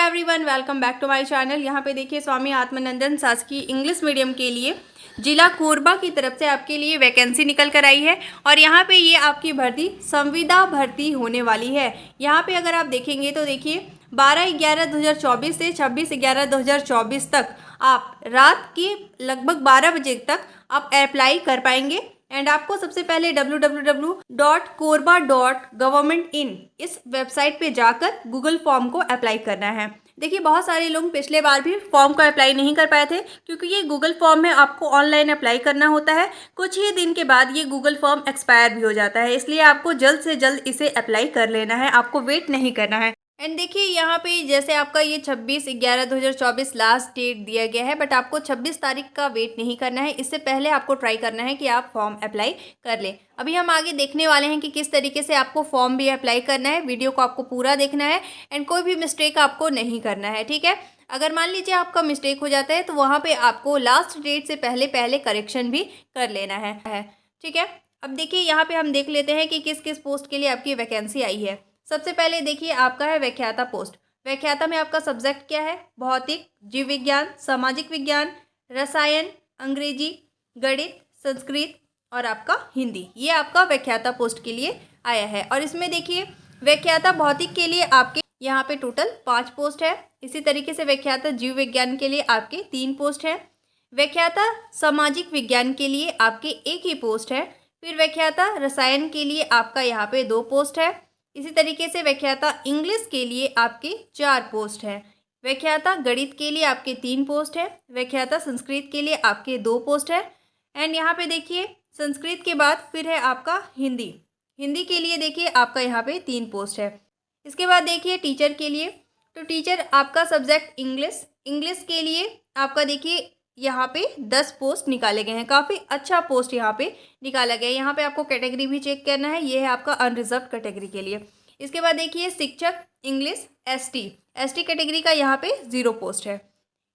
Everyone, welcome back to my channel. यहाँ पे देखिए स्वामी आत्मानंदन शासकीय इंग्लिश मीडियम के लिए जिला कोरबा की तरफ से आपके लिए वैकेंसी निकल कर आई है और यहाँ पे ये आपकी भर्ती संविदा भर्ती होने वाली है। यहाँ पे अगर आप देखेंगे तो देखिए 12/11/2024 से 26/11/2024 तक आप रात के लगभग 12 बजे तक आप अप्लाई कर पाएंगे। एंड आपको सबसे पहले www.korba.government.in इस वेबसाइट पे जाकर गूगल फॉर्म को अप्लाई करना है। देखिए बहुत सारे लोग पिछले बार भी फॉर्म को अप्लाई नहीं कर पाए थे क्योंकि ये गूगल फॉर्म में आपको ऑनलाइन अप्लाई करना होता है। कुछ ही दिन के बाद ये गूगल फॉर्म एक्सपायर भी हो जाता है, इसलिए आपको जल्द से जल्द इसे अप्लाई कर लेना है, आपको वेट नहीं करना है। एंड देखिए यहाँ पे जैसे आपका ये 26/11/2024 लास्ट डेट दिया गया है, बट आपको 26 तारीख का वेट नहीं करना है। इससे पहले आपको ट्राई करना है कि आप फॉर्म अप्लाई कर लें। अभी हम आगे देखने वाले हैं कि किस तरीके से आपको फॉर्म भी अप्लाई करना है। वीडियो को आपको पूरा देखना है एंड कोई भी मिस्टेक आपको नहीं करना है, ठीक है। अगर मान लीजिए आपका मिस्टेक हो जाता है तो वहाँ पर आपको लास्ट डेट से पहले पहले करेक्शन भी कर लेना है, ठीक है। अब देखिए यहाँ पर हम देख लेते हैं कि किस किस पोस्ट के लिए आपकी वैकेंसी आई है। सबसे पहले देखिए आपका है व्याख्याता पोस्ट। व्याख्याता में आपका सब्जेक्ट क्या है? भौतिक, जीव विज्ञान, सामाजिक विज्ञान, रसायन, अंग्रेजी, गणित, संस्कृत और आपका हिंदी। ये आपका व्याख्याता पोस्ट के लिए आया है। और इसमें देखिए व्याख्याता भौतिक के लिए आपके यहाँ पे टोटल 5 पोस्ट है। इसी तरीके से व्याख्याता जीव विज्ञान के लिए आपके 3 पोस्ट है। व्याख्याता सामाजिक विज्ञान के लिए आपके 1 ही पोस्ट है। फिर व्याख्याता रसायन के लिए आपका यहाँ पे 2 पोस्ट है। इसी तरीके से व्याख्याता इंग्लिश के लिए आपके 4 पोस्ट है। व्याख्याता गणित के लिए आपके 3 पोस्ट है। व्याख्याता संस्कृत के लिए आपके 2 पोस्ट है। एंड यहाँ पे देखिए संस्कृत के बाद फिर है आपका हिंदी। हिंदी के लिए देखिए आपका यहाँ पे 3 पोस्ट है। इसके बाद देखिए टीचर के लिए, तो टीचर आपका सब्जेक्ट इंग्लिश। इंग्लिश के लिए आपका देखिए यहाँ पे 10 पोस्ट निकाले गए हैं। काफ़ी अच्छा पोस्ट यहाँ पे निकाला गया है। यहाँ पे आपको कैटेगरी भी चेक करना है, ये है आपका अनरिजर्व कैटेगरी के लिए। इसके बाद देखिए शिक्षक इंग्लिश एसटी कैटेगरी का यहाँ पे 0 पोस्ट है।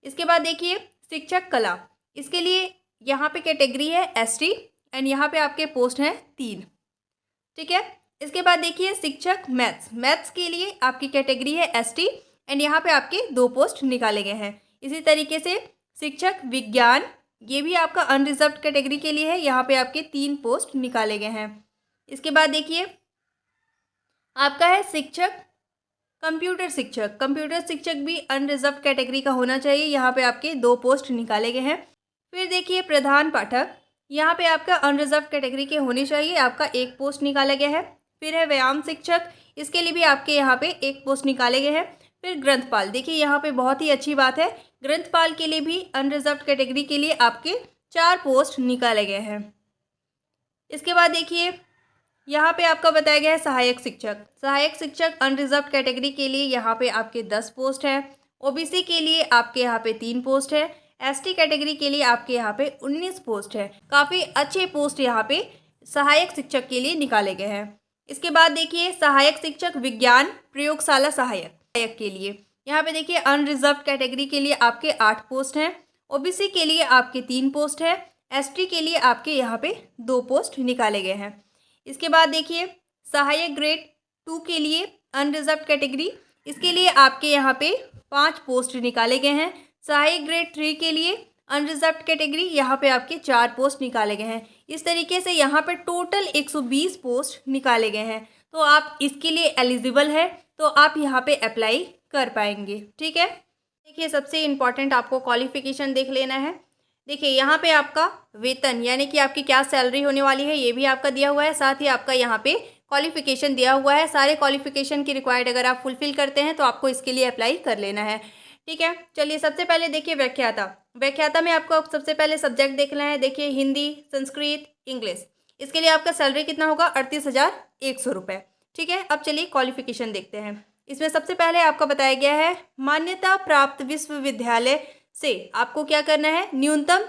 इसके बाद देखिए शिक्षक कला, इसके लिए यहाँ पे कैटेगरी है एसटी एंड यहाँ पे आपके पोस्ट हैं 3, ठीक है। इसके बाद देखिए शिक्षक मैथ्स के लिए आपकी कैटेगरी है एसटी एंड यहाँ पे आपके 2 पोस्ट निकाले गए हैं। इसी तरीके से शिक्षक विज्ञान, ये भी आपका अनरिजर्व्ड कैटेगरी के लिए है, यहाँ पे आपके 3 पोस्ट निकाले गए हैं। इसके बाद देखिए आपका है शिक्षक कंप्यूटर शिक्षक भी अनरिजर्व्ड कैटेगरी का होना चाहिए, यहाँ पे आपके 2 पोस्ट निकाले गए हैं। फिर देखिए प्रधान पाठक, यहाँ पे आपका अनरिजर्व्ड कैटेगरी के होने चाहिए, आपका 1 पोस्ट निकाला गया है। फिर है व्यायाम शिक्षक, इसके लिए भी आपके यहाँ पे 1 पोस्ट निकाले गए हैं। फिर ग्रंथपाल, देखिए यहाँ पे बहुत ही अच्छी बात है, ग्रंथपाल के लिए भी अनरिजर्व्ड कैटेगरी के लिए आपके 4 पोस्ट निकाले गए हैं। इसके बाद देखिए यहाँ पे आपका बताया गया है सहायक शिक्षक अनरिजर्व्ड कैटेगरी के लिए यहाँ पे आपके 10 पोस्ट है। ओबीसी के लिए आपके यहाँ पे 3 पोस्ट है। एसटी कैटेगरी के लिए आपके यहाँ पे 19 पोस्ट है। काफ़ी अच्छे पोस्ट यहाँ पे सहायक शिक्षक के लिए निकाले गए हैं। इसके बाद देखिए सहायक शिक्षक विज्ञान प्रयोगशाला सहायक के लिए यहाँ पे देखिए अनरिजर्व्ड कैटेगरी के लिए आपके 8 पोस्ट हैं। ओबीसी के लिए आपके 3 पोस्ट है। एसटी के लिए आपके यहाँ पे 2 पोस्ट निकाले गए हैं। इसके बाद देखिए सहायक ग्रेड 2 के लिए अनरिजर्व्ड कैटेगरी, इसके लिए आपके यहाँ पे 5 पोस्ट निकाले गए हैं। सहायक ग्रेड 3 के लिए अनरिजर्व्ड कैटेगरी, यहाँ पे आपके 4 पोस्ट निकाले गए हैं। इस तरीके से यहाँ पे टोटल 120 पोस्ट निकाले गए हैं। तो आप इसके लिए एलिजिबल है, तो आप यहाँ पे अप्लाई कर पाएंगे, ठीक है। देखिए सबसे इम्पॉर्टेंट आपको क्वालिफिकेशन देख लेना है। देखिए यहाँ पे आपका वेतन यानी कि आपकी क्या सैलरी होने वाली है ये भी आपका दिया हुआ है, साथ ही आपका यहाँ पे क्वालिफिकेशन दिया हुआ है। सारे क्वालिफिकेशन की रिक्वायर्ड अगर आप फुलफिल करते हैं तो आपको इसके लिए अप्लाई कर लेना है, ठीक है। चलिए सबसे पहले देखिए व्याख्याता में आपको सबसे पहले सब्जेक्ट देखना है। देखिए हिंदी, संस्कृत, इंग्लिश, इसके लिए आपका सैलरी कितना होगा? 38,100 रुपये, ठीक है। अब चलिए क्वालिफिकेशन देखते हैं। इसमें सबसे पहले आपका बताया गया है मान्यता प्राप्त विश्वविद्यालय से आपको क्या करना है, न्यूनतम,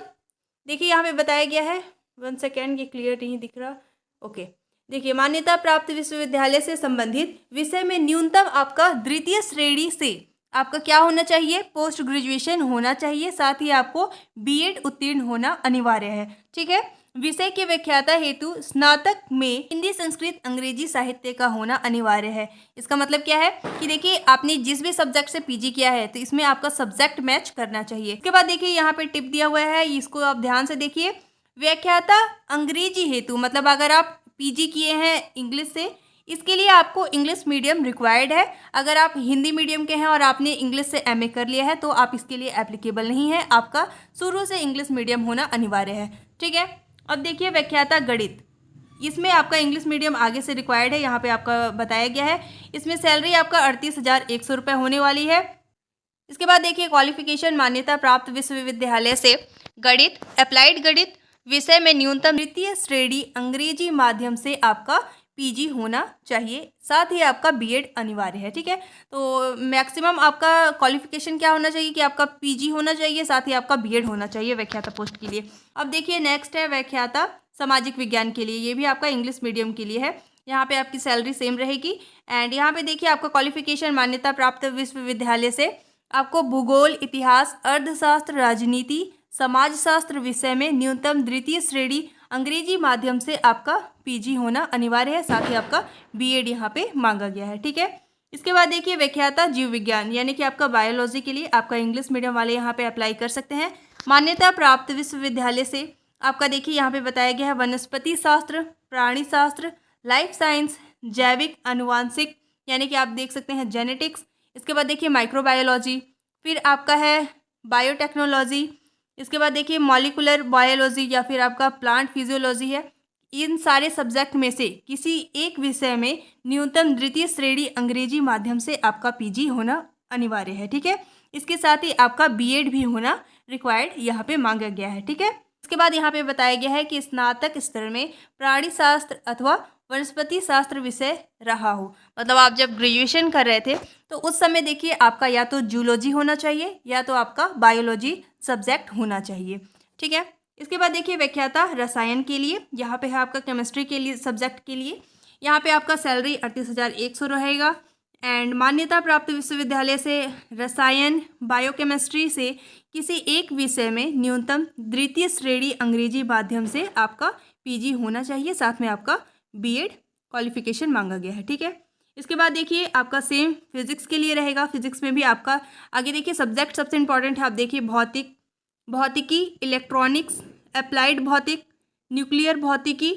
देखिए यहाँ पे बताया गया है, 1 सेकेंड, ये क्लियर नहीं दिख रहा, ओके। देखिए मान्यता प्राप्त विश्वविद्यालय से संबंधित विषय में न्यूनतम आपका 2य श्रेणी से आपका क्या होना चाहिए? पोस्ट ग्रेजुएशन होना चाहिए, साथ ही आपको बीएड उत्तीर्ण होना अनिवार्य है, ठीक है। विषय के व्याख्याता हेतु स्नातक में हिंदी, संस्कृत, अंग्रेजी साहित्य का होना अनिवार्य है। इसका मतलब क्या है कि देखिए आपने जिस भी सब्जेक्ट से पीजी किया है तो इसमें आपका सब्जेक्ट मैच करना चाहिए। इसके बाद देखिए यहाँ पे टिप दिया हुआ है, इसको आप ध्यान से देखिए। व्याख्याता अंग्रेजी हेतु, मतलब अगर आप पीजी किए हैं इंग्लिश से, इसके लिए आपको इंग्लिश मीडियम रिक्वायर्ड है। अगर आप हिंदी मीडियम के हैं और आपने इंग्लिश से एमए कर लिया है तो आप इसके लिए एप्लीकेबल नहीं है, आपका शुरू से इंग्लिश मीडियम होना अनिवार्य है। ठीक है, अब देखिए व्याख्याता गणित, इसमें आपका इंग्लिश मीडियम आगे से रिक्वायर्ड है, यहाँ पे आपका बताया गया है। इसमें सैलरी आपका 38,100 रुपये होने वाली है। इसके बाद देखिए क्वालिफिकेशन, मान्यता प्राप्त विश्वविद्यालय से गणित, अप्लाइड गणित विषय में न्यूनतम तृतीय श्रेणी अंग्रेजी माध्यम से आपका पीजी होना चाहिए, साथ ही आपका बीएड अनिवार्य है। ठीक है, तो मैक्सिमम आपका क्वालिफिकेशन क्या होना चाहिए कि आपका पीजी होना चाहिए, साथ ही आपका बीएड होना चाहिए व्याख्याता पोस्ट के लिए। अब देखिए नेक्स्ट है व्याख्याता सामाजिक विज्ञान के लिए, ये भी आपका इंग्लिश मीडियम के लिए है। यहाँ पे आपकी सैलरी सेम रहेगी। एंड यहाँ पे देखिए आपका क्वालिफिकेशन, मान्यता प्राप्त विश्वविद्यालय से आपको भूगोल, इतिहास, अर्थशास्त्र, राजनीति, समाजशास्त्र विषय में न्यूनतम द्वितीय श्रेणी अंग्रेजी माध्यम से आपका पीजी होना अनिवार्य है, साथ ही आपका बीएड यहाँ पे मांगा गया है। ठीक है, इसके बाद देखिए व्याख्याता जीव विज्ञान, यानी कि आपका बायोलॉजी के लिए आपका इंग्लिश मीडियम वाले यहाँ पे अप्लाई कर सकते हैं। मान्यता प्राप्त विश्वविद्यालय से आपका देखिए यहाँ पे बताया गया है वनस्पति शास्त्र, प्राणी शास्त्र, लाइफ साइंस, जैविक अनुवांशिक, यानी कि आप देख सकते हैं जेनेटिक्स। इसके बाद देखिए माइक्रोबायोलॉजी, फिर आपका है बायोटेक्नोलॉजी। इसके बाद देखिए मॉलिकुलर बायोलॉजी या फिर आपका प्लांट फिजियोलॉजी है। इन सारे सब्जेक्ट में से किसी एक विषय में न्यूनतम द्वितीय श्रेणी अंग्रेजी माध्यम से आपका पीजी होना अनिवार्य है। ठीक है, इसके साथ ही आपका बीएड भी होना रिक्वायर्ड यहाँ पे मांगा गया है। ठीक है, इसके बाद यहाँ पे बताया गया है कि स्नातक स्तर में प्राणी शास्त्र अथवा वनस्पति शास्त्र विषय रहा हो, मतलब आप जब ग्रेजुएशन कर रहे थे तो उस समय देखिए आपका या तो जूलॉजी होना चाहिए या तो आपका बायोलॉजी सब्जेक्ट होना चाहिए। ठीक है, इसके बाद देखिए व्याख्याता रसायन के लिए, यहाँ पे है आपका केमिस्ट्री के लिए सब्जेक्ट के लिए, यहाँ पे आपका सैलरी 38,100 रहेगा। एंड मान्यता प्राप्त विश्वविद्यालय से रसायन, बायोकेमिस्ट्री से किसी एक विषय में न्यूनतम द्वितीय श्रेणी अंग्रेजी माध्यम से आपका पीजी होना चाहिए, साथ में आपका बीएड क्वालिफिकेशन मांगा गया है। ठीक है, इसके बाद देखिए आपका सेम फिजिक्स के लिए रहेगा। फिजिक्स में भी आपका आगे देखिए सब्जेक्ट सबसे इंपॉर्टेंट है, आप देखिए भौतिकी, इलेक्ट्रॉनिक्स, अप्लाइड भौतिक, न्यूक्लियर भौतिकी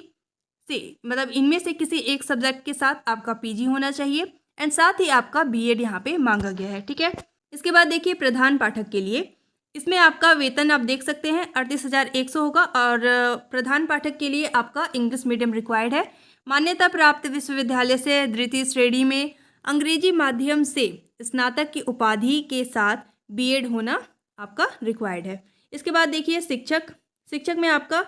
से, मतलब इनमें से किसी एक सब्जेक्ट के साथ आपका पीजी होना चाहिए एंड साथ ही आपका बीएड यहाँ पे मांगा गया है। ठीक है, इसके बाद देखिए प्रधान पाठक के लिए, इसमें आपका वेतन आप देख सकते हैं 38,100 होगा और प्रधान पाठक के लिए आपका इंग्लिश मीडियम रिक्वायर्ड है। मान्यता प्राप्त विश्वविद्यालय से द्वितीय श्रेणी में अंग्रेजी माध्यम से स्नातक की उपाधि के साथ बीएड होना आपका रिक्वायर्ड है। इसके बाद देखिए शिक्षक में आपका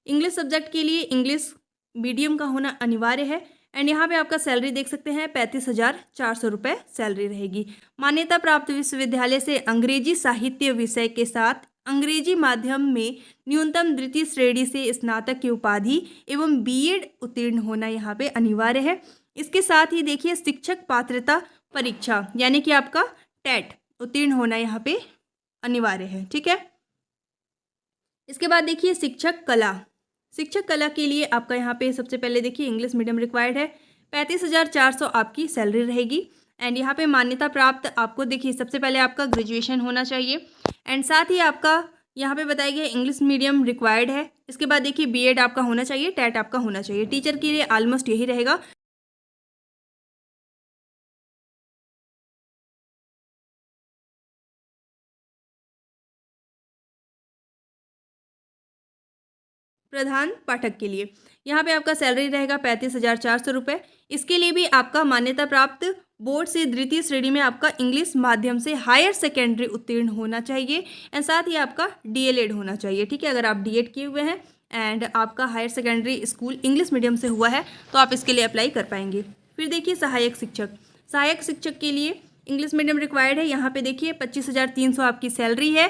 इंग्लिश सब्जेक्ट के लिए इंग्लिश मीडियम का होना अनिवार्य है। एंड यहाँ पे आपका सैलरी देख सकते हैं 35,400 रुपये सैलरी रहेगी। मान्यता प्राप्त विश्वविद्यालय से अंग्रेजी साहित्य विषय के साथ अंग्रेजी माध्यम में न्यूनतम द्वितीय श्रेणी से स्नातक की उपाधि एवं बीएड उत्तीर्ण होना यहाँ पे अनिवार्य है। इसके साथ ही देखिए शिक्षक पात्रता परीक्षा यानी कि आपका टेट उत्तीर्ण होना यहाँ पे अनिवार्य है। ठीक है, इसके बाद देखिए शिक्षक कला के लिए आपका यहाँ पे सबसे पहले देखिए इंग्लिश मीडियम रिक्वायर्ड है। 35,400 आपकी सैलरी रहेगी। एंड यहाँ पे मान्यता प्राप्त आपको देखिए सबसे पहले आपका ग्रेजुएशन होना चाहिए एंड साथ ही आपका यहाँ पे बताया गया इंग्लिश मीडियम रिक्वायर्ड है। इसके बाद देखिए बीएड आपका होना चाहिए, टेट आपका होना चाहिए। टीचर के लिए ऑलमोस्ट यही रहेगा। प्रधान पाठक के लिए यहाँ पे आपका सैलरी रहेगा 35,400 रुपये। इसके लिए भी आपका मान्यता प्राप्त बोर्ड से द्वितीय श्रेणी में आपका इंग्लिश माध्यम से हायर सेकेंडरी उत्तीर्ण होना चाहिए एंड साथ ही आपका डीएलएड होना चाहिए। ठीक है, अगर आप डीएड किए हुए हैं एंड आपका higher secondary school English medium से हुआ है तो आप इसके लिए अप्लाई कर पाएंगे। फिर देखिए सहायक शिक्षक के लिए इंग्लिश मीडियम रिक्वायर्ड है। यहाँ पे देखिए 25,300 आपकी सैलरी है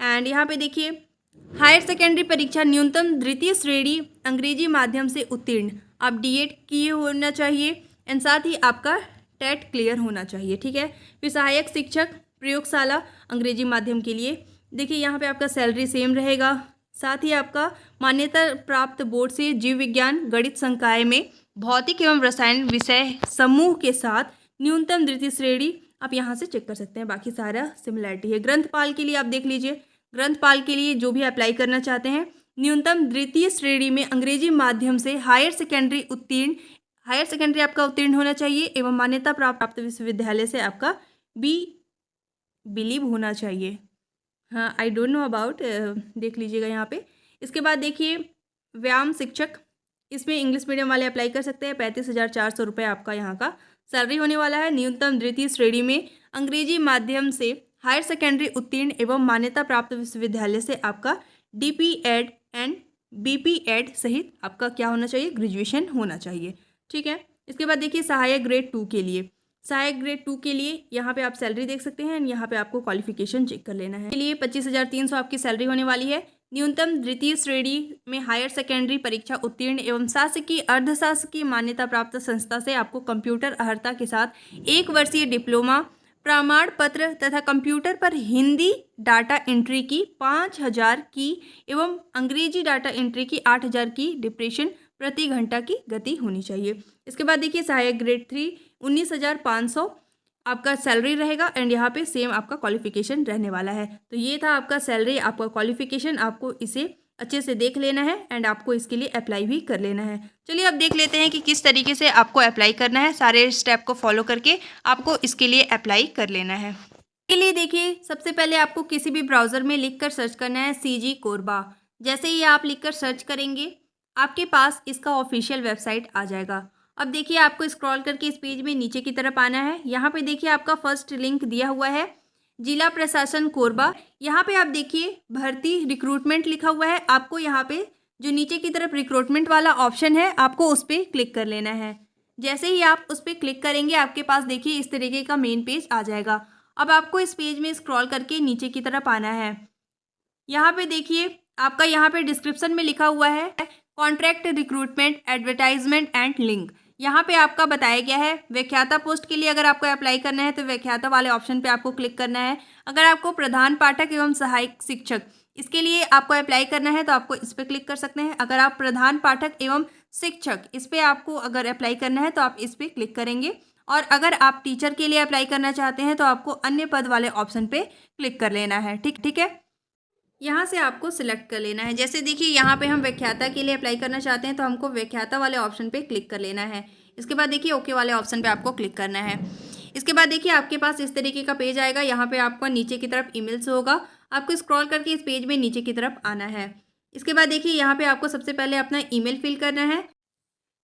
एंड यहाँ पे देखिए हायर सेकेंडरी परीक्षा न्यूनतम द्वितीय श्रेणी अंग्रेजी माध्यम से उत्तीर्ण, आप डीएड किए होना चाहिए एंड साथ ही आपका टेट क्लियर होना चाहिए। ठीक है, फिर सहायक शिक्षक प्रयोगशाला अंग्रेजी माध्यम के लिए देखिए यहाँ पे आपका सैलरी सेम रहेगा साथ ही आपका मान्यता प्राप्त बोर्ड से जीव विज्ञान गणित संकाय में भौतिक एवं रसायन विषय समूह के साथ न्यूनतम द्वितीय श्रेणी आप यहाँ से चेक कर सकते हैं। बाकी सारा सिमिलैरिटी है। ग्रंथपाल के लिए आप देख लीजिए, ग्रंथपाल के लिए जो भी अप्लाई करना चाहते हैं, न्यूनतम द्वितीय श्रेणी में अंग्रेजी माध्यम से हायर सेकेंडरी आपका उत्तीर्ण होना चाहिए एवं मान्यता प्राप्त विश्वविद्यालय से आपका बिलीव होना चाहिए। हाँ, आई डोंट नो अबाउट, देख लीजिएगा यहाँ पे। इसके बाद देखिए व्यायाम शिक्षक, इसमें इंग्लिश मीडियम वाले अप्लाई कर सकते हैं। 35,400 रुपये आपका यहाँ का सैलरी होने वाला है। न्यूनतम द्वितीय श्रेणी में अंग्रेजी माध्यम से हायर सेकेंडरी उत्तीर्ण एवं मान्यता प्राप्त विश्वविद्यालय से आपका DPEd एंड BPEd सहित आपका क्या होना चाहिए, ग्रेजुएशन होना चाहिए। ठीक है। इसके बाद देखिए सहायक ग्रेड 2 के लिए, सहायक ग्रेड 2 के लिए यहाँ पे आप सैलरी देख सकते हैं। यहाँ पे आपको क्वालिफिकेशन चेक कर लेना है। के लिए 25,300 आपकी सैलरी होने वाली है। न्यूनतम द्वितीय श्रेणी में हायर सेकेंडरी परीक्षा उत्तीर्ण एवं शासकीय अर्धशासकीय मान्यता प्राप्त संस्था से आपको कंप्यूटर अर्हता के साथ 1 वर्षीय डिप्लोमा प्रमाण पत्र तथा कंप्यूटर पर हिंदी डाटा एंट्री की 5,000 की एवं अंग्रेजी डाटा एंट्री की 8,000 की डिप्रेशन प्रति घंटा की गति होनी चाहिए। इसके बाद देखिए सहायक ग्रेड 3 19,500 आपका सैलरी रहेगा एंड यहाँ पे सेम आपका क्वालिफिकेशन रहने वाला है। तो ये था आपका सैलरी, आपका क्वालिफिकेशन, आपको इसे अच्छे से देख लेना है एंड आपको इसके लिए अप्लाई भी कर लेना है। चलिए अब देख लेते हैं कि किस तरीके से आपको अप्लाई करना है। सारे स्टेप को फॉलो करके आपको इसके लिए अप्लाई कर लेना है। इसके लिए देखिए सबसे पहले आपको किसी भी ब्राउज़र में लिख कर सर्च करना है CG कोरबा। जैसे ही आप लिख कर सर्च करेंगे आपके पास इसका ऑफिशियल वेबसाइट आ जाएगा। अब देखिए आपको स्क्रॉल करके इस पेज में नीचे की तरफ आना है। यहाँ पे देखिए आपका फर्स्ट लिंक दिया हुआ है जिला प्रशासन कोरबा। यहाँ पे आप देखिए भर्ती रिक्रूटमेंट लिखा हुआ है। आपको यहाँ पे जो नीचे की तरफ रिक्रूटमेंट वाला ऑप्शन है आपको उस पर क्लिक कर लेना है। जैसे ही आप उस पर क्लिक करेंगे आपके पास देखिए इस तरीके का मेन पेज आ जाएगा। अब आपको इस पेज में स्क्रॉल करके नीचे की तरफ आना है। यहाँ पे देखिए आपका यहाँ पे डिस्क्रिप्शन में लिखा हुआ है contract recruitment advertisement and link. यहाँ पे आपका बताया गया है व्याख्याता पोस्ट के लिए अगर आपको अप्लाई करना है तो व्याख्याता वाले ऑप्शन पे आपको क्लिक करना है। अगर आपको प्रधान पाठक एवं सहायक शिक्षक इसके लिए आपको अप्लाई करना है तो आपको इस पर क्लिक कर सकते हैं। अगर आप प्रधान पाठक एवं शिक्षक इस पर आपको अगर अप्लाई करना है तो आप इस पर क्लिक करेंगे। और अगर आप टीचर के लिए अप्लाई करना चाहते हैं तो आपको अन्य पद वाले ऑप्शन पे क्लिक कर लेना है। ठीक है, यहाँ से आपको सिलेक्ट कर लेना है। जैसे देखिए यहाँ पे हम व्याख्याता के लिए अप्लाई करना चाहते हैं तो हमको व्याख्याता वाले ऑप्शन पे क्लिक कर लेना है। इसके बाद देखिए ओके वाले ऑप्शन पे आपको क्लिक करना है। इसके बाद देखिए आपके पास इस तरीके का पेज आएगा। यहाँ पे आपको नीचे की तरफ ईमेल्स होगा, आपको स्क्रॉल करके इस पेज में नीचे की तरफ आना है। इसके बाद देखिए यहाँ पे आपको सबसे पहले अपना ईमेल फिल करना है।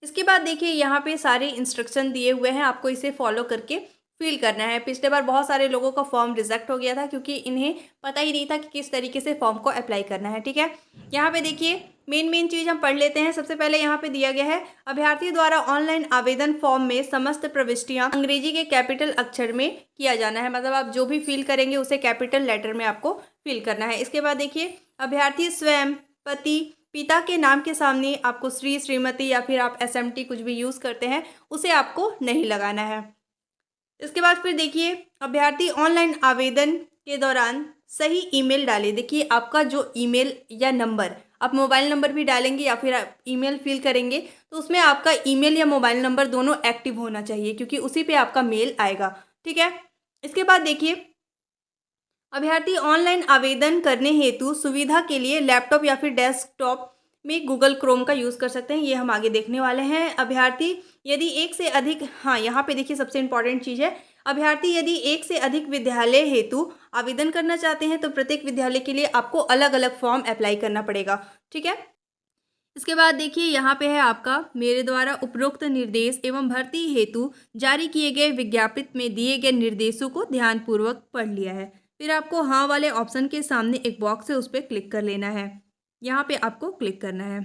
इसके बाद देखिए यहाँ पे सारे इंस्ट्रक्शन दिए हुए हैं, आपको इसे फॉलो करके फिल करना है। पिछले बार बहुत सारे लोगों का फॉर्म रिजेक्ट हो गया था क्योंकि इन्हें पता ही नहीं था कि किस तरीके से फॉर्म को अप्लाई करना है। ठीक है, यहाँ पे देखिए मेन चीज़ हम पढ़ लेते हैं। सबसे पहले यहाँ पे दिया गया है अभ्यर्थी द्वारा ऑनलाइन आवेदन फॉर्म में समस्त प्रविष्टियाँ अंग्रेजी के कैपिटल अक्षर में किया जाना है। मतलब आप जो भी फिल करेंगे उसे कैपिटल लेटर में आपको फिल करना है। इसके बाद देखिए अभ्यर्थी स्वयं पति पिता के नाम के सामने आपको श्री श्रीमती या फिर आप SMT कुछ भी यूज़ करते हैं उसे आपको नहीं लगाना है। इसके बाद फिर देखिए अभ्यर्थी ऑनलाइन आवेदन के दौरान सही ईमेल डालें। देखिए आपका जो ईमेल या नंबर, आप मोबाइल नंबर भी डालेंगे या फिर आप ईमेल फिल करेंगे तो उसमें आपका ईमेल या मोबाइल नंबर दोनों एक्टिव होना चाहिए क्योंकि उसी पे आपका मेल आएगा। ठीक है, इसके बाद देखिए अभ्यर्थी ऑनलाइन आवेदन करने हेतु सुविधा के लिए लैपटॉप या फिर डेस्कटॉप में गूगल क्रोम का यूज़ कर सकते हैं। ये हम आगे देखने वाले हैं। अभ्यर्थी यदि एक से अधिक, हाँ यहाँ पे देखिए सबसे इम्पॉर्टेंट चीज़ है, अभ्यर्थी यदि एक से अधिक विद्यालय हेतु आवेदन करना चाहते हैं तो प्रत्येक विद्यालय के लिए आपको अलग अलग फॉर्म अप्लाई करना पड़ेगा। ठीक है, इसके बाद देखिए यहाँ पे है आपका मेरे द्वारा उपरोक्त निर्देश एवं भर्ती हेतु जारी किए गए विज्ञापित में दिए गए निर्देशों को ध्यानपूर्वक पढ़ लिया है। फिर आपको हाँ वाले ऑप्शन के सामने एक बॉक्स है उस पर क्लिक कर लेना है। यहाँ पे आपको क्लिक करना है।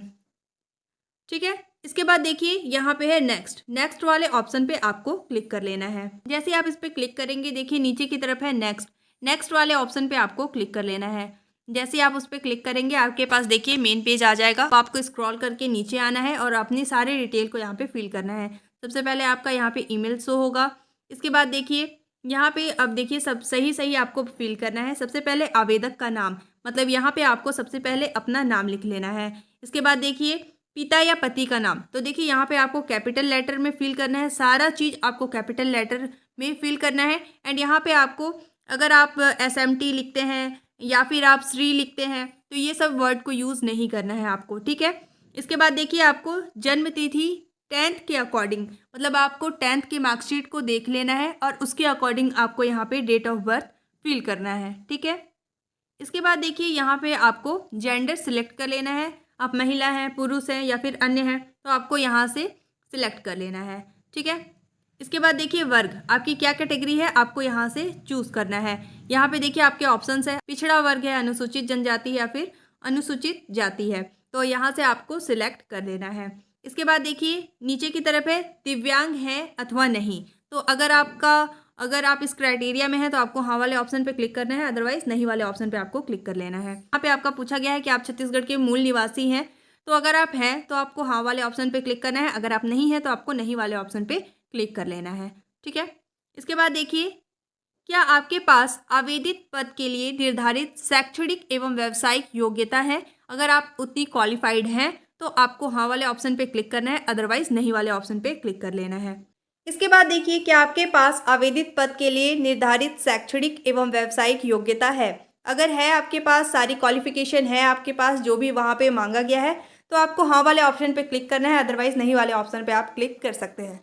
ठीक है, इसके बाद देखिए यहाँ पे है नेक्स्ट वाले ऑप्शन पे आपको क्लिक कर लेना है। जैसे आप इस पर क्लिक करेंगे देखिए नीचे की तरफ है नेक्स्ट वाले ऑप्शन पे आपको क्लिक कर लेना है। जैसे आप उस पर क्लिक करेंगे आपके पास देखिए मेन पेज आ जाएगा। तो आपको स्क्रॉल करके नीचे आना है और अपनी सारे डिटेल को यहाँ पे फिल करना है। सबसे पहले आपका यहाँ पे ईमेल शो होगा। इसके बाद देखिए यहाँ पे अब देखिए सब सही आपको फिल करना है। सबसे पहले आवेदक का नाम, मतलब यहाँ पे आपको सबसे पहले अपना नाम लिख लेना है। इसके बाद देखिए पिता या पति का नाम, तो देखिए यहाँ पे आपको कैपिटल लेटर में फिल करना है, सारा चीज़ आपको कैपिटल लेटर में फिल करना है। एंड यहाँ पे आपको अगर आप SMT लिखते हैं या फिर आप श्री लिखते हैं तो ये सब वर्ड को यूज़ नहीं करना है आपको, ठीक है। इसके बाद देखिए आपको जन्म तिथि 10th के अकॉर्डिंग, मतलब आपको 10th की मार्कशीट को देख लेना है और उसके अकॉर्डिंग आपको यहाँ पे डेट ऑफ बर्थ फिल करना है, ठीक है। इसके बाद देखिए यहाँ पे आपको जेंडर सिलेक्ट कर लेना है, आप महिला हैं, पुरुष हैं या फिर अन्य हैं, तो आपको यहाँ से सिलेक्ट कर लेना है, ठीक है। इसके बाद देखिए वर्ग, आपकी क्या कैटेगरी है आपको यहाँ से चूज़ करना है। यहाँ पे देखिए आपके ऑप्शंस है, पिछड़ा वर्ग है, अनुसूचित जनजाति या फिर अनुसूचित जाति है, तो यहाँ से आपको सिलेक्ट कर लेना है। इसके बाद देखिए नीचे की तरफ है दिव्यांग है अथवा नहीं, तो अगर आप इस क्राइटेरिया में हैं तो आपको हाँ वाले ऑप्शन पे क्लिक करना है, अदरवाइज नहीं वाले ऑप्शन पे आपको क्लिक कर लेना है। यहाँ पे आपका पूछा गया है कि आप छत्तीसगढ़ के मूल निवासी हैं, तो अगर आप हैं तो आपको हाँ वाले ऑप्शन पे क्लिक करना है, अगर आप नहीं हैं तो आपको नहीं वाले ऑप्शन पे क्लिक कर लेना है, ठीक है। इसके बाद देखिए क्या आपके पास आवेदित पद के लिए निर्धारित शैक्षणिक एवं व्यावसायिक योग्यता है, अगर आप उतनी क्वालिफाइड हैं तो आपको हाँ वाले ऑप्शन पे क्लिक करना है, अदरवाइज नहीं वाले ऑप्शन पे क्लिक कर लेना है। इसके बाद देखिए कि आपके पास आवेदित पद के लिए निर्धारित शैक्षणिक एवं व्यावसायिक योग्यता है, अगर है आपके पास सारी क्वालिफिकेशन है आपके पास जो भी वहाँ पे मांगा गया है तो आपको हाँ वाले ऑप्शन पे क्लिक करना है, अदरवाइज नहीं वाले ऑप्शन पे आप क्लिक कर सकते हैं,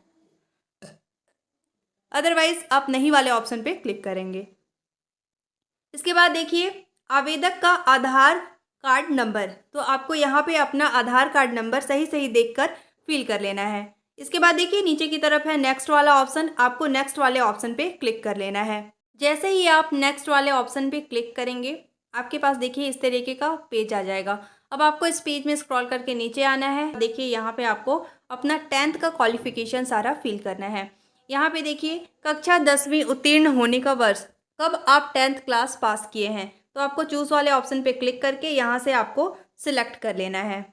अदरवाइज आप नहीं वाले ऑप्शन पे क्लिक करेंगे। इसके बाद देखिए आवेदक का आधार कार्ड नंबर, तो आपको यहाँ पे अपना आधार कार्ड नंबर सही सही देखकर फिल कर लेना है। इसके बाद देखिए नीचे की तरफ है नेक्स्ट वाला ऑप्शन, आपको नेक्स्ट वाले ऑप्शन पे क्लिक कर लेना है। जैसे ही आप नेक्स्ट वाले ऑप्शन पे क्लिक करेंगे आपके पास देखिए इस तरीके का पेज आ जाएगा। अब आपको इस पेज में स्क्रॉल करके नीचे आना है, देखिए यहाँ पे आपको अपना 10th का क्वालिफिकेशन सारा फिल करना है। यहाँ पे देखिए कक्षा 10वीं उत्तीर्ण होने का वर्ष, कब आप 10th क्लास पास किए हैं, तो आपको चूज़ वाले ऑप्शन पे क्लिक करके यहाँ से आपको सिलेक्ट कर लेना है।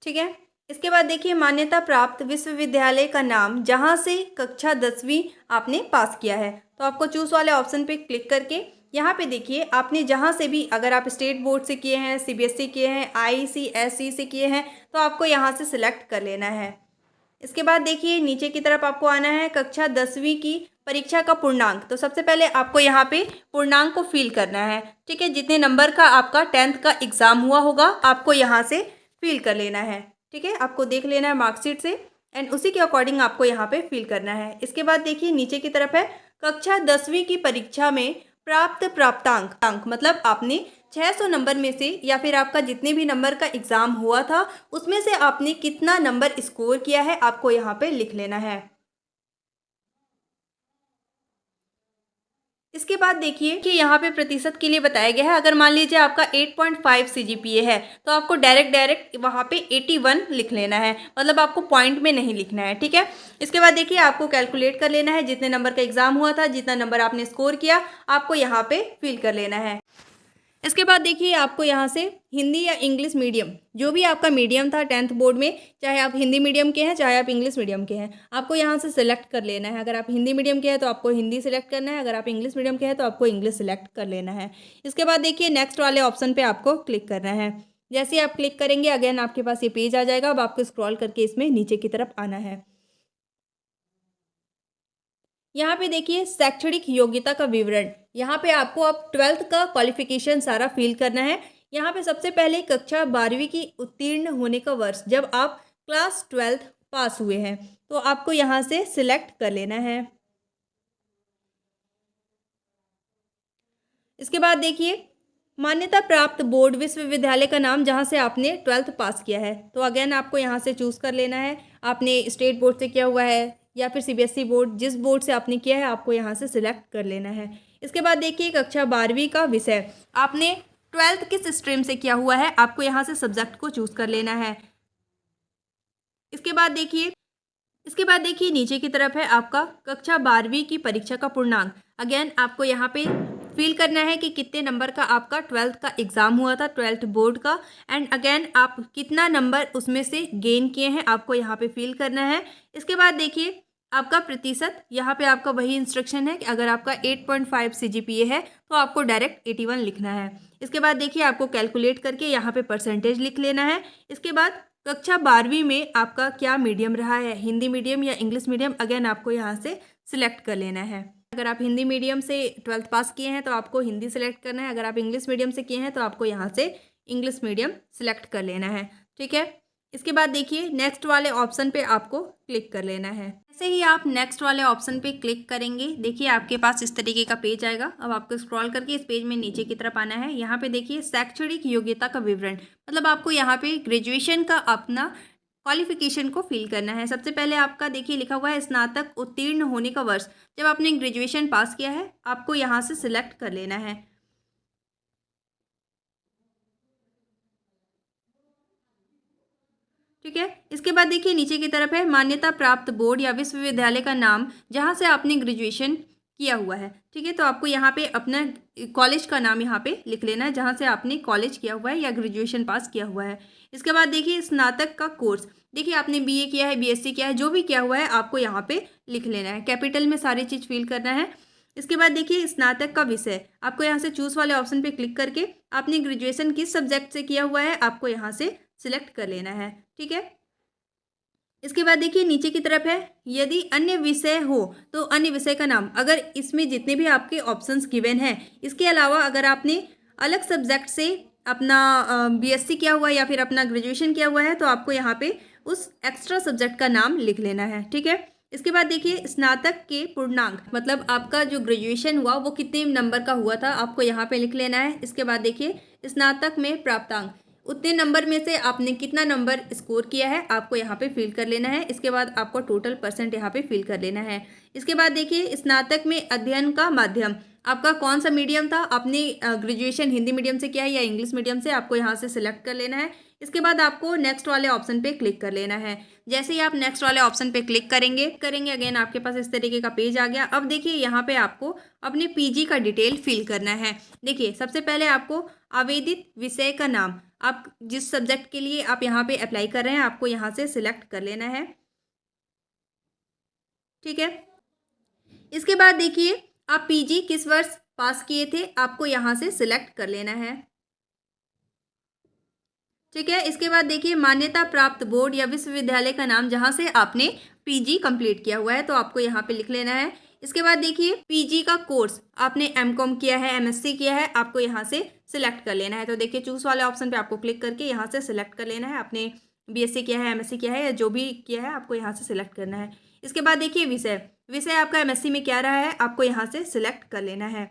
ठीक है। इसके बाद देखिए मान्यता प्राप्त विश्वविद्यालय का नाम जहाँ से कक्षा 10वीं आपने पास किया है, तो आपको चूज़ वाले ऑप्शन पे क्लिक करके यहाँ पे देखिए आपने जहाँ से भी, अगर आप स्टेट बोर्ड से किए हैं, CBSE किए हैं, ICSE से किए हैं, तो आपको यहाँ से सिलेक्ट कर लेना है। इसके बाद देखिए नीचे की तरफ आपको आना है कक्षा 10वीं की परीक्षा का पूर्णांक, तो सबसे पहले आपको यहाँ पे पूर्णांक को फिल करना है, ठीक है। जितने नंबर का आपका 10th का एग्ज़ाम हुआ होगा आपको यहाँ से फिल कर लेना है, ठीक है। आपको देख लेना है मार्कशीट से एंड उसी के अकॉर्डिंग आपको यहाँ पे फिल करना है। इसके बाद देखिए नीचे की तरफ है कक्षा 10वीं की परीक्षा में प्राप्त प्राप्तांक, मतलब आपने 600 नंबर में से या फिर आपका जितने भी नंबर का एग्ज़ाम हुआ था उसमें से आपने कितना नंबर स्कोर किया है आपको यहाँ पे लिख लेना है। इसके बाद देखिए कि यहाँ पे प्रतिशत के लिए बताया गया है, अगर मान लीजिए आपका 8.5 CGPA है तो आपको डायरेक्ट वहाँ पे 81 लिख लेना है, मतलब आपको पॉइंट में नहीं लिखना है, ठीक है। इसके बाद देखिए आपको कैलकुलेट कर लेना है, जितने नंबर का एग्ज़ाम हुआ था, जितना नंबर आपने स्कोर किया आपको यहाँ पे फिल कर लेना है। इसके बाद देखिए आपको यहाँ से हिंदी या इंग्लिश मीडियम, जो भी आपका मीडियम था 10th बोर्ड में, चाहे आप हिंदी मीडियम के हैं चाहे आप इंग्लिश मीडियम के हैं, आपको यहाँ से सिलेक्ट कर लेना है। अगर आप हिंदी मीडियम के हैं तो आपको हिंदी सिलेक्ट करना है, अगर आप इंग्लिश मीडियम के हैं तो आपको इंग्लिश सिलेक्ट कर लेना है। इसके बाद देखिए नेक्स्ट वाले ऑप्शन पर आपको क्लिक करना है। जैसे आप क्लिक करेंगे अगेन आपके पास ये पेज आ जाएगा। अब आपको स्क्रॉल करके इसमें नीचे की तरफ आना है। यहाँ पे देखिए शैक्षणिक योग्यता का विवरण, यहाँ पे आपको अब 12th का क्वालिफिकेशन सारा फिल करना है। यहाँ पे सबसे पहले कक्षा 12वीं की उत्तीर्ण होने का वर्ष, जब आप क्लास 12th पास हुए हैं तो आपको यहाँ से सिलेक्ट कर लेना है। इसके बाद देखिए मान्यता प्राप्त बोर्ड विश्वविद्यालय का नाम जहाँ से आपने 12th पास किया है, तो अगेन आपको यहाँ से चूज़ कर लेना है। आपने स्टेट बोर्ड से किया हुआ है या फिर CBSE बोर्ड, जिस बोर्ड से आपने किया है आपको यहाँ से सिलेक्ट कर लेना है। इसके बाद देखिए कक्षा 12वीं का विषय, आपने 12th किस स्ट्रीम से किया हुआ है आपको यहाँ से सब्जेक्ट को चूज़ कर लेना है। इसके बाद देखिए नीचे की तरफ है आपका कक्षा 12वीं की परीक्षा का पूर्णांक। अगेन आपको यहाँ पे फिल करना है कि कितने नंबर का आपका 12th का एग्ज़ाम हुआ था, 12th बोर्ड का, एंड अगेन आप कितना नंबर उसमें से गेन किए हैं आपको यहाँ पे फिल करना है। इसके बाद देखिए आपका प्रतिशत, यहाँ पे आपका वही इंस्ट्रक्शन है कि अगर आपका 8.5 CGPA है तो आपको डायरेक्ट 81 लिखना है। इसके बाद देखिए आपको कैलकुलेट करके यहाँ पे परसेंटेज लिख लेना है। इसके बाद कक्षा 12वीं में आपका क्या मीडियम रहा है, हिंदी मीडियम या इंग्लिश मीडियम, अगेन आपको यहाँ से सिलेक्ट कर लेना है। अगर आप हिंदी मीडियम से 12th पास किए हैं तो आपको हिंदी सिलेक्ट करना है। अगर आप इंग्लिश मीडियम से किए हैं तो आपको यहाँ से इंग्लिश मीडियम सिलेक्ट कर लेना है। ठीक है, इसके बाद देखिए नेक्स्ट वाले ऑप्शन पे आपको क्लिक कर लेना है। जैसे ही आप नेक्स्ट वाले ऑप्शन पे क्लिक करेंगे, देखिए आपके पास इस तरीके का पेज आएगा। अब आपको स्क्रॉल करके इस पेज में नीचे की तरफ आना है। यहाँ पे देखिए शैक्षणिक योग्यता का विवरण, मतलब आपको यहाँ पे ग्रेजुएशन का अपना क्वालिफिकेशन को फिल करना है। सबसे पहले आपका देखिए लिखा हुआ है स्नातक उत्तीर्ण होने का वर्ष, जब आपने ग्रेजुएशन पास किया है आपको यहाँ से सिलेक्ट कर लेना है। ठीक है, इसके बाद देखिए नीचे की तरफ है मान्यता प्राप्त बोर्ड या विश्वविद्यालय का नाम जहाँ से आपने ग्रेजुएशन किया हुआ है। ठीक है, तो आपको यहाँ पे अपना कॉलेज का नाम यहाँ पे लिख लेना है जहाँ से आपने कॉलेज किया हुआ है या ग्रेजुएशन पास किया हुआ है। इसके बाद देखिए स्नातक का कोर्स, देखिए आपने BA किया है, BSc किया है, जो भी किया हुआ है आपको यहाँ पे लिख लेना है। कैपिटल में सारी चीज़ फिल करना है। इसके बाद देखिए स्नातक का विषय, आपको यहाँ से चूज़ वाले ऑप्शन पे क्लिक करके आपने ग्रेजुएशन किस सब्जेक्ट से किया हुआ है आपको यहाँ से सिलेक्ट कर लेना है। ठीक है, इसके बाद देखिए नीचे की तरफ है यदि अन्य विषय हो तो अन्य विषय का नाम। अगर इसमें जितने भी आपके ऑप्शंस गिवन हैं, इसके अलावा अगर आपने अलग सब्जेक्ट से अपना BSc किया हुआ है या फिर अपना ग्रेजुएशन किया हुआ है तो आपको यहाँ पे उस एक्स्ट्रा सब्जेक्ट का नाम लिख लेना है। ठीक है, इसके बाद देखिए स्नातक के पूर्णांक, मतलब आपका जो ग्रेजुएशन हुआ वो कितने नंबर का हुआ था आपको यहाँ पे लिख लेना है। इसके बाद देखिए स्नातक में प्राप्तांक, उतने नंबर में से आपने कितना नंबर स्कोर किया है आपको यहाँ पे फिल कर लेना है। इसके बाद आपको टोटल परसेंट यहाँ पे फिल कर लेना है। इसके बाद देखिए स्नातक में अध्ययन का माध्यम, आपका कौन सा मीडियम था, आपने ग्रेजुएशन हिंदी मीडियम से किया है या इंग्लिश मीडियम से, आपको यहाँ से सिलेक्ट कर लेना है। इसके बाद आपको नेक्स्ट वाले ऑप्शन पे क्लिक कर लेना है। जैसे ही आप नेक्स्ट वाले ऑप्शन पे क्लिक करेंगे अगेन आपके पास इस तरीके का पेज आ गया। अब देखिए यहाँ पे आपको अपने PG का डिटेल फिल करना है। देखिए सबसे पहले आपको आवेदित विषय का नाम, आप जिस सब्जेक्ट के लिए आप यहाँ पे अप्लाई कर रहे हैं आपको यहाँ से सिलेक्ट कर लेना है। ठीक है, इसके बाद देखिए आप PG किस वर्ष पास किए थे आपको यहाँ से सिलेक्ट कर लेना है। ठीक है, इसके बाद देखिए मान्यता प्राप्त बोर्ड या विश्वविद्यालय का नाम जहाँ से आपने PG कंप्लीट किया हुआ है तो आपको यहाँ पे लिख लेना है। इसके बाद देखिए PG का कोर्स, आपने MCOM किया है, MSc किया है, आपको यहाँ से सिलेक्ट कर लेना है। तो देखिए चूज़ वाले ऑप्शन पे आपको क्लिक करके यहाँ से सिलेक्ट कर लेना है। आपने BSc किया है, MSc किया है या जो भी किया है आपको यहाँ से सिलेक्ट करना है। इसके बाद देखिए विषय आपका MSc में क्या रहा है आपको यहाँ से सिलेक्ट कर लेना है।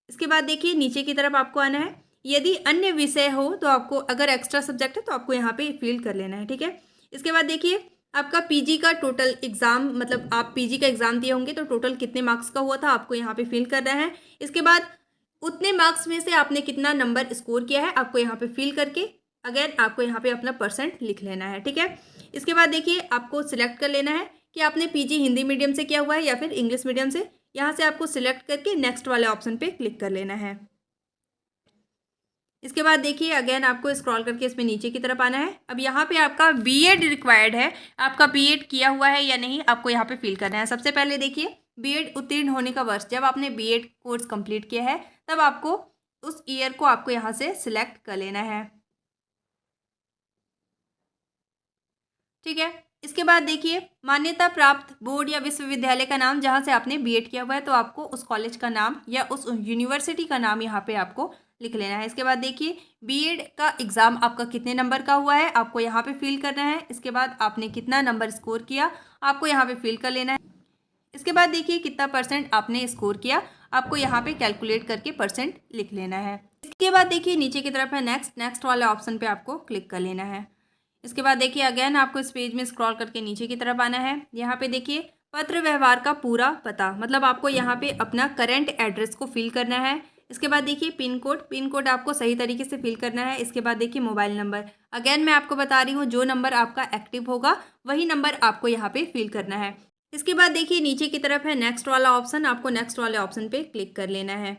इसके बाद देखिए नीचे की तरफ आपको आना है। यदि अन्य विषय हो तो आपको, अगर एक्स्ट्रा सब्जेक्ट है तो आपको यहाँ पे फिल कर लेना है। ठीक है, इसके बाद देखिए आपका PG का टोटल एग्ज़ाम, मतलब आप PG का एग्ज़ाम दिए होंगे तो टोटल कितने मार्क्स का हुआ था आपको यहाँ पे फिल करना है। इसके बाद उतने मार्क्स में से आपने कितना नंबर स्कोर किया है आपको यहाँ पे फिल करके अगेन आपको यहाँ पे अपना परसेंट लिख लेना है। ठीक है, इसके बाद देखिए आपको सिलेक्ट कर लेना है कि आपने PG हिंदी मीडियम से किया हुआ है या फिर इंग्लिश मीडियम से। यहाँ से आपको सिलेक्ट करके नेक्स्ट वाले ऑप्शन पे क्लिक कर लेना है। इसके बाद देखिए अगेन आपको स्क्रॉल करके इसमें नीचे की तरफ आना है। अब यहाँ पे आपका BEd रिक्वायर्ड है, आपका BEd किया हुआ है या नहीं आपको यहाँ पे फिल करना है। सबसे पहले देखिए BEd उत्तीर्ण होने का वर्ष, जब आपने BEd कोर्स कंप्लीट किया है तब आपको उस ईयर को आपको यहाँ से सिलेक्ट कर लेना है। ठीक है, इसके बाद देखिए मान्यता प्राप्त बोर्ड या विश्वविद्यालय का नाम जहाँ से आपने BEd किया हुआ है तो आपको उस कॉलेज का नाम या उस यूनिवर्सिटी का नाम यहाँ पे आपको लिख लेना है। इसके बाद देखिए BEd का एग्ज़ाम आपका कितने नंबर का हुआ है आपको यहाँ पे फिल करना है। इसके बाद आपने कितना नंबर स्कोर किया आपको यहाँ पे फिल कर लेना है। इसके बाद देखिए कितना परसेंट आपने स्कोर किया आपको यहाँ पे कैलकुलेट करके परसेंट लिख लेना है। इसके बाद देखिए नीचे की तरफ है नेक्स्ट वाले ऑप्शन पे आपको क्लिक कर लेना है। इसके बाद देखिए अगेन आपको इस पेज में स्क्रॉल करके नीचे की तरफ आना है। यहाँ पे देखिए पत्र व्यवहार का पूरा पता, मतलब आपको यहाँ पे अपना करंट एड्रेस को फिल करना है। इसके बाद देखिए पिन कोड आपको सही तरीके से फिल करना है। इसके बाद देखिए मोबाइल नंबर, अगेन मैं आपको बता रही हूँ जो नंबर आपका एक्टिव होगा वही नंबर आपको यहाँ पे फिल करना है। इसके बाद देखिए नीचे की तरफ है नेक्स्ट वाला ऑप्शन, आपको नेक्स्ट वाले ऑप्शन पे क्लिक कर लेना है।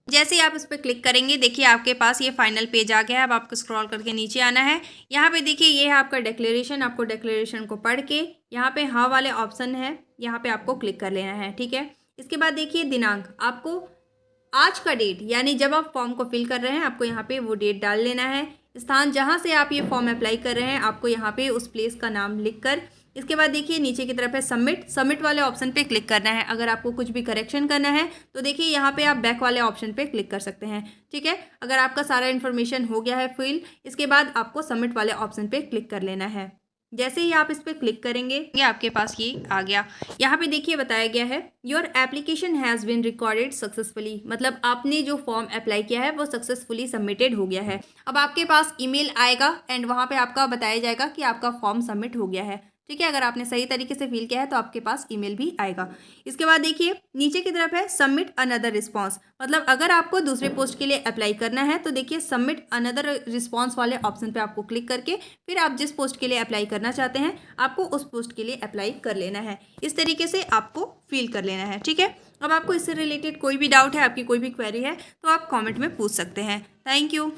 जैसे ही आप इस पर क्लिक करेंगे देखिए आपके पास ये फाइनल पेज आ गया है। अब आपको स्क्रॉल करके नीचे आना है। यहाँ पे देखिए ये है आपका डिक्लेरेशन। आपको डिक्लेरेशन को पढ़ के यहाँ पे हाँ वाले ऑप्शन है, यहाँ पे आपको क्लिक कर लेना है। ठीक है, इसके बाद देखिए दिनांक, आपको आज का डेट यानी जब आप फॉर्म को फिल कर रहे हैं आपको यहाँ पे वो डेट डाल लेना है। स्थान जहाँ से आप ये फॉर्म अप्लाई कर रहे हैं आपको यहाँ पे उस प्लेस का नाम लिखकर, इसके बाद देखिए नीचे की तरफ है सबमिट वाले ऑप्शन पे क्लिक करना है। अगर आपको कुछ भी करेक्शन करना है तो देखिए यहाँ पे आप बैक वाले ऑप्शन पे क्लिक कर सकते हैं। ठीक है, अगर आपका सारा इन्फॉर्मेशन हो गया है फिल, इसके बाद आपको सबमिट वाले ऑप्शन पे क्लिक कर लेना है। जैसे ही आप इस पर क्लिक करेंगे ये आपके पास ये आ गया। यहाँ पे देखिए बताया गया है your application has been recorded successfully, मतलब आपने जो फॉर्म अप्लाई किया है वो सक्सेसफुली सबमिटेड हो गया है। अब आपके पास ईमेल आएगा एंड वहाँ पे आपका बताया जाएगा कि आपका फॉर्म सबमिट हो गया है। ठीक है, अगर आपने सही तरीके से फिल किया है तो आपके पास ईमेल भी आएगा। इसके बाद देखिए नीचे की तरफ है सबमिट अनदर रिस्पॉन्स, मतलब अगर आपको दूसरे पोस्ट के लिए अप्लाई करना है तो देखिए सबमिट अनदर रिस्पॉन्स वाले ऑप्शन पे आपको क्लिक करके फिर आप जिस पोस्ट के लिए अप्लाई करना चाहते हैं आपको उस पोस्ट के लिए अप्लाई कर लेना है। इस तरीके से आपको फिल कर लेना है। ठीक है, अब आपको इससे रिलेटेड कोई भी डाउट है, आपकी कोई भी क्वेरी है तो आप कॉमेंट में पूछ सकते हैं। Thank you.